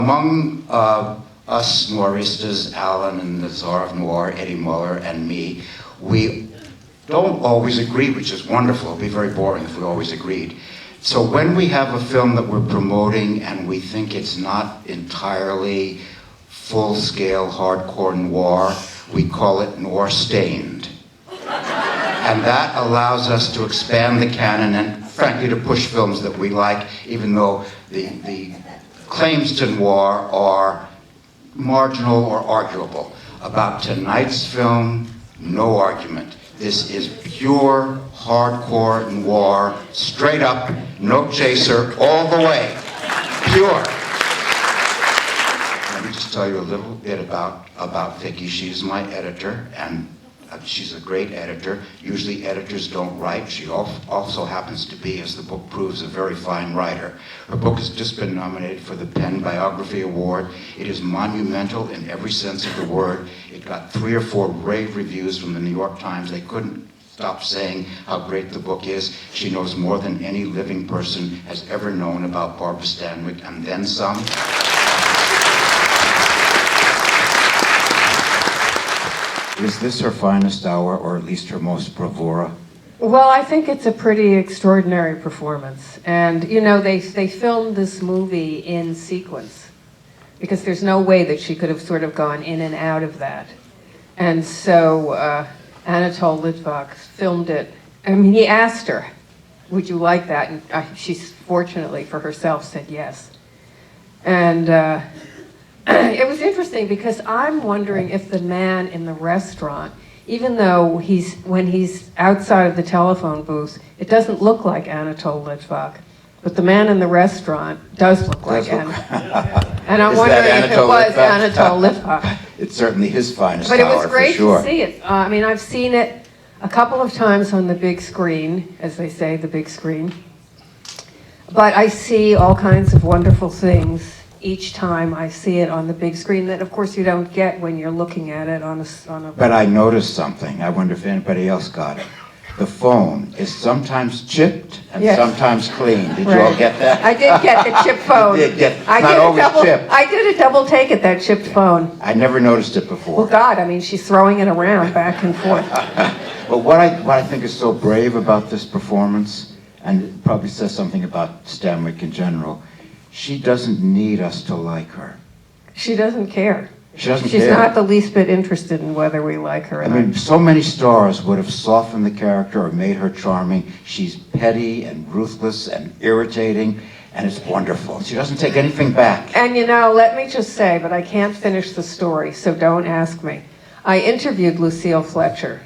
Among us Noiristas, Alan and the Czar of Noir, Eddie Muller, and me, we don't always agree, which is wonderful. It'd be very boring if we always agreed. So when we have a film that we're promoting and we think it's not entirely full-scale hardcore noir, we call it noir stained. And that allows us to expand the canon and frankly to push films that we like, even though the claims to noir are marginal or arguable. About tonight's film, no argument. This is pure hardcore noir, straight up, no chaser, all the way. Pure. Let me just tell you a little bit about Vicki. She's my editor, and she's a great editor. Usually editors don't write. She also happens to be, as the book proves, a very fine writer. Her book has just been nominated for the Penn Biography Award. It is monumental in every sense of the word. It got 3 or 4 rave reviews from the New York Times. They couldn't stop saying how great the book is. She knows more than any living person has ever known about Barbara Stanwyck, and then some. Is this her finest hour, or at least her most bravura? Well, I think it's a pretty extraordinary performance. And, you know, they filmed this movie in sequence because there's no way that she could have sort of gone in and out of that. And so Anatole Litvak filmed it. I mean, he asked her, would you like that? And she's fortunately for herself said yes. And it was interesting because I'm wondering if the man in the restaurant, even though when he's outside of the telephone booth, it doesn't look like Anatole Litvak, but the man in the restaurant does look like Anatole. And I'm wondering if it was Anatole Litvak. It's certainly his finest hour, for sure. But it was great to see it. I mean, I've seen it a couple of times on the big screen, as they say, the big screen. But I see all kinds of wonderful things each time I see it on the big screen that, of course, you don't get when you're looking at it on a... But I noticed something. I wonder if anybody else got it. The phone is sometimes chipped and sometimes clean. Did you all get that? I did get the chipped phone. You did get, it's not always chipped. I did a double take at that chipped phone. I never noticed it before. Well, God, I mean, she's throwing it around back and forth. But what I think is so brave about this performance, and it probably says something about Stanwyck in general, she doesn't need us to like her. She doesn't care. She's not the least bit interested in whether we like her or not. I mean, so many stars would have softened the character or made her charming. She's petty and ruthless and irritating, and it's wonderful. She doesn't take anything back. And you know, let me just say, but I can't finish the story, so don't ask me. I interviewed Lucille Fletcher,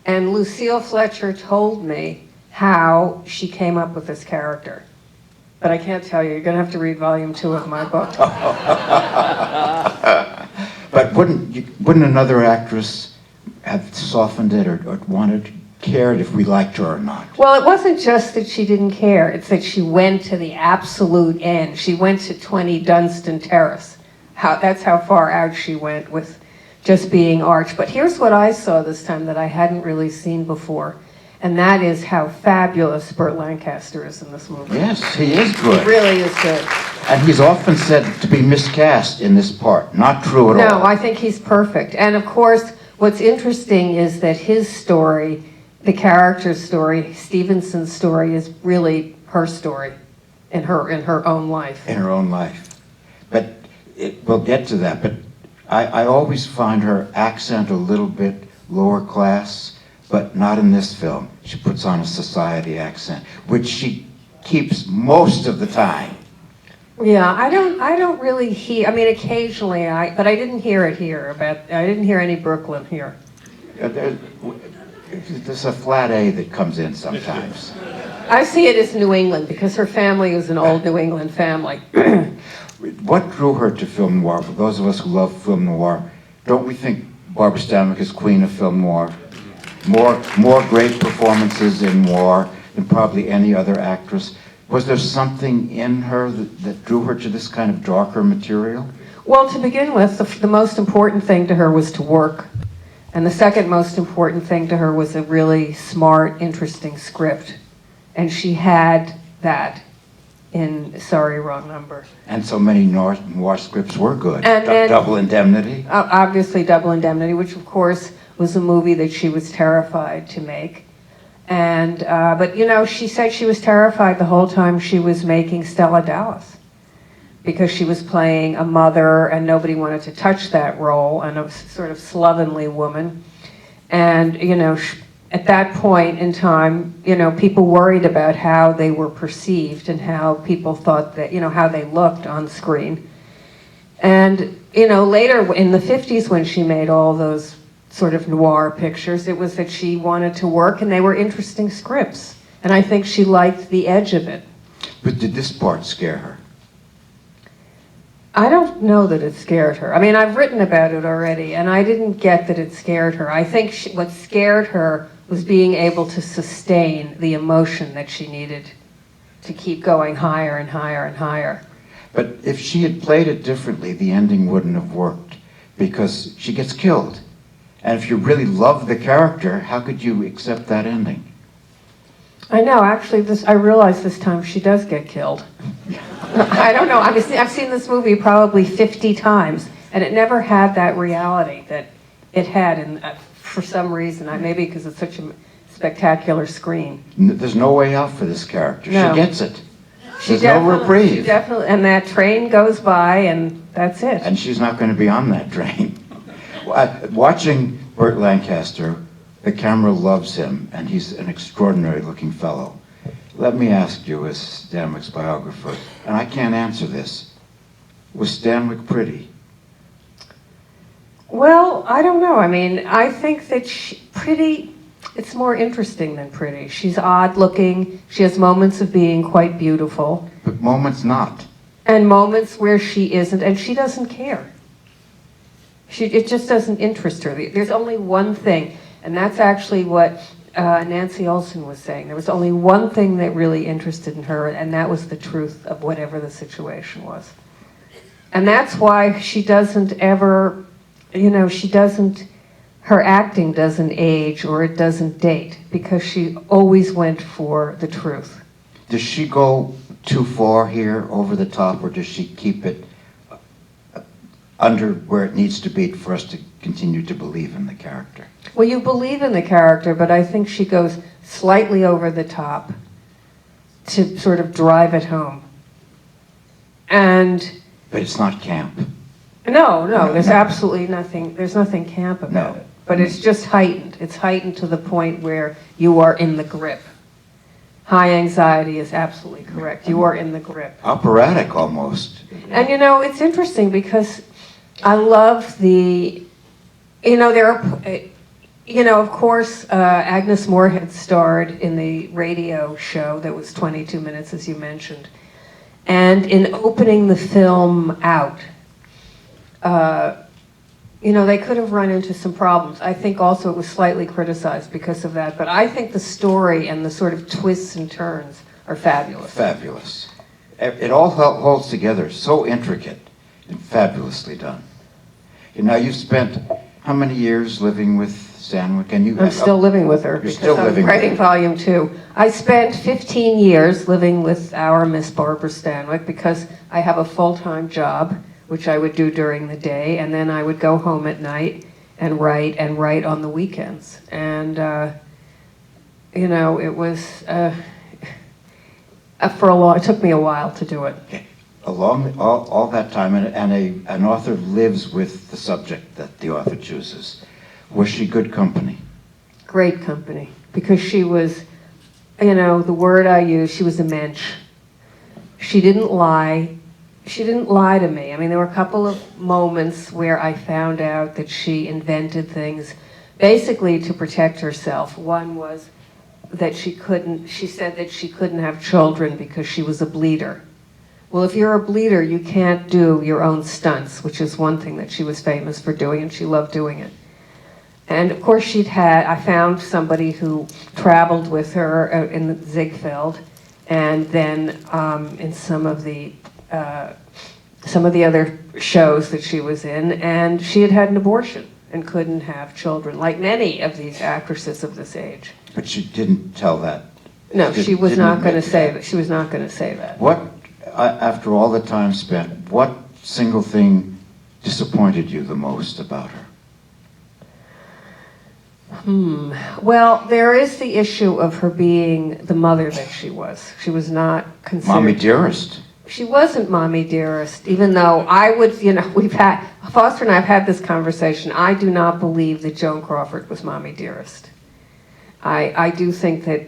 and Lucille Fletcher told me how she came up with this character. But I can't tell you. You're going to have to read volume 2 of my book. But wouldn't another actress have softened it or cared if we liked her or not? Well, it wasn't just that she didn't care. It's that she went to the absolute end. She went to 20 Dunstan Terrace. That's how far out she went with just being arch. But here's what I saw this time that I hadn't really seen before. And that is how fabulous Burt Lancaster is in this movie. Yes, he is good. He really is good. And he's often said to be miscast in this part. Not true at all. No, I think he's perfect. And of course, what's interesting is that his story, the character's story, Stevenson's story, is really her story in her own life. In her own life. But we'll get to that. But I always find her accent a little bit lower class. But not in this film. She puts on a society accent, which she keeps most of the time. Yeah, I don't really hear. I mean, occasionally but I didn't hear it here. I didn't hear any Brooklyn here. There's a flat A that comes in sometimes. I see it as New England because her family is an old New England family. What drew her to film noir? For those of us who love film noir, don't we think Barbara Stanwyck is queen of film noir? More great performances in noir than probably any other actress. Was there something in her that drew her to this kind of darker material? Well, to begin with, the most important thing to her was to work. And the second most important thing to her was a really smart, interesting script. And she had that in Sorry, Wrong Number. And so many noir scripts were good. And Double Indemnity. Obviously Double Indemnity, which of course was a movie that she was terrified to make. And, but you know, she said she was terrified the whole time she was making Stella Dallas, because she was playing a mother and nobody wanted to touch that role, and a sort of slovenly woman. And, you know, at that point in time, you know, people worried about how they were perceived and how people thought that, you know, how they looked on screen. And, you know, later in the 50s when she made all those sort of noir pictures, it was that she wanted to work and they were interesting scripts. And I think she liked the edge of it. But did this part scare her? I don't know that it scared her. I mean, I've written about it already, and I didn't get that it scared her. I think what scared her was being able to sustain the emotion that she needed to keep going higher and higher and higher. But if she had played it differently, the ending wouldn't have worked, because she gets killed. And if you really love the character, how could you accept that ending? I know, actually, I realized this time she does get killed. I don't know, I've seen this movie probably 50 times, and it never had that reality that it had, and for some reason, maybe because it's such a spectacular screen. There's no way out for this character. No. She gets it. There's no reprieve. She definitely, and that train goes by, and that's it. And she's not going to be on that train. Watching Burt Lancaster, the camera loves him, and he's an extraordinary looking fellow. Let me ask you, as Stanwyck's biographer, and I can't answer this, was Stanwyck pretty? Well, I don't know. I mean, I think that pretty, it's more interesting than pretty. She's odd looking, she has moments of being quite beautiful. But moments not. And moments where she isn't, and she doesn't care. It just doesn't interest her. There's only one thing, and that's actually what Nancy Olson was saying. There was only one thing that really interested in her, and that was the truth of whatever the situation was. And that's why she doesn't ever, you know, her acting doesn't age or it doesn't date, because she always went for the truth. Does she go too far here, over the top, or does she keep it under where it needs to be for us to continue to believe in the character? Well, you believe in the character, but I think she goes slightly over the top to sort of drive it home. But it's not camp. No, there's absolutely nothing, there's nothing camp about it. But it's just heightened. It's heightened to the point where you are in the grip. High anxiety is absolutely correct. You are in the grip. Operatic, almost. And you know, it's interesting because I love the, you know, there are, you know, of course, Agnes Moorehead starred in the radio show that was 22 minutes, as you mentioned. And in opening the film out, you know, they could have run into some problems. I think also it was slightly criticized because of that. But I think the story and the sort of twists and turns are fabulous. Fabulous. It all holds together, so intricate and fabulously done. And now you've spent how many years living with Stanwyck? And I'm still living with her. You're still living with her. I'm writing volume 2. I spent 15 years living with our Miss Barbara Stanwyck because I have a full-time job, which I would do during the day, and then I would go home at night and write on the weekends. And, you know, it was, it took me a while to do it. Okay. Along all that time, and an author lives with the subject that the author chooses. Was she good company? Great company, because she was, you know, the word I use, she was a mensch. She didn't lie. She didn't lie to me. I mean, there were a couple of moments where I found out that she invented things basically to protect herself. One was that she said that she couldn't have children because she was a bleeder. Well, if you're a bleeder, you can't do your own stunts, which is one thing that she was famous for doing, and she loved doing it. And of course I found somebody who traveled with her in Ziegfeld, and then in some of the other shows that she was in, and she had had an abortion and couldn't have children, like many of these actresses of this age. But she didn't tell that. No, she was not going to say that. She was not going to say that. What after all the time spent, what single thing disappointed you the most about her? Well, there is the issue of her being the mother that she was. She was not considered... Mommy dearest. She wasn't mommy dearest, even though I would, Foster and I have had this conversation. I do not believe that Joan Crawford was mommy dearest. I do think that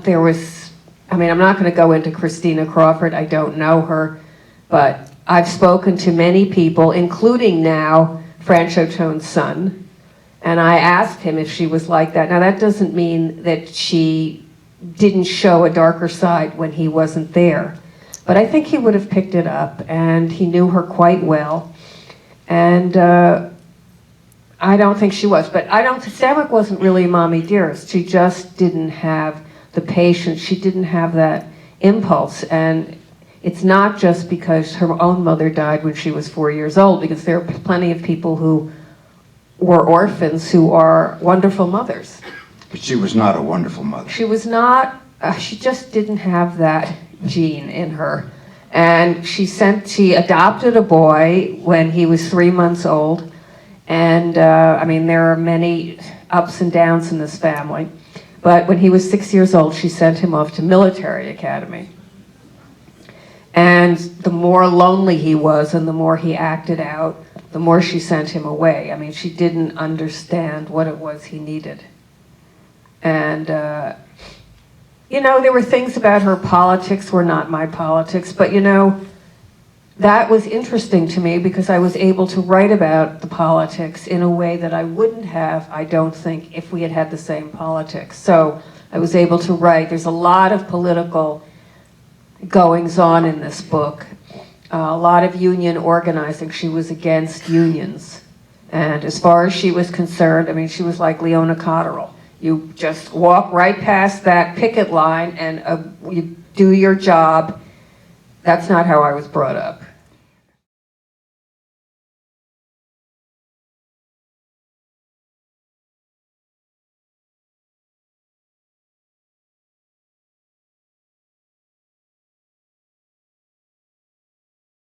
there was, I'm not going to go into Christina Crawford, I don't know her, but I've spoken to many people, including now Francho Tone's son, and I asked him if she was like that. Now that doesn't mean that she didn't show a darker side when he wasn't there. But I think he would have picked it up, and he knew her quite well. And I don't think she was. But Stanwyck wasn't really mommy dearest. She just didn't have the patience. She didn't have that impulse. And it's not just because her own mother died when she was 4 years old, because there are plenty of people who were orphans who are wonderful mothers. But she was not a wonderful mother. She was not, she just didn't have that gene in her. And she adopted a boy when he was 3 months old. And there are many ups and downs in this family. But when he was 6 years old, she sent him off to military academy. And the more lonely he was and the more he acted out, the more she sent him away. She didn't understand what it was he needed. And, there were things about her politics were not my politics, but, that was interesting to me because I was able to write about the politics in a way that I wouldn't have, I don't think, if we had had the same politics. So I was able to write. There's a lot of political goings on in this book. A lot of union organizing. She was against unions. And as far as she was concerned, she was like Leona Cotterill. You just walk right past that picket line and you do your job. That's not how I was brought up.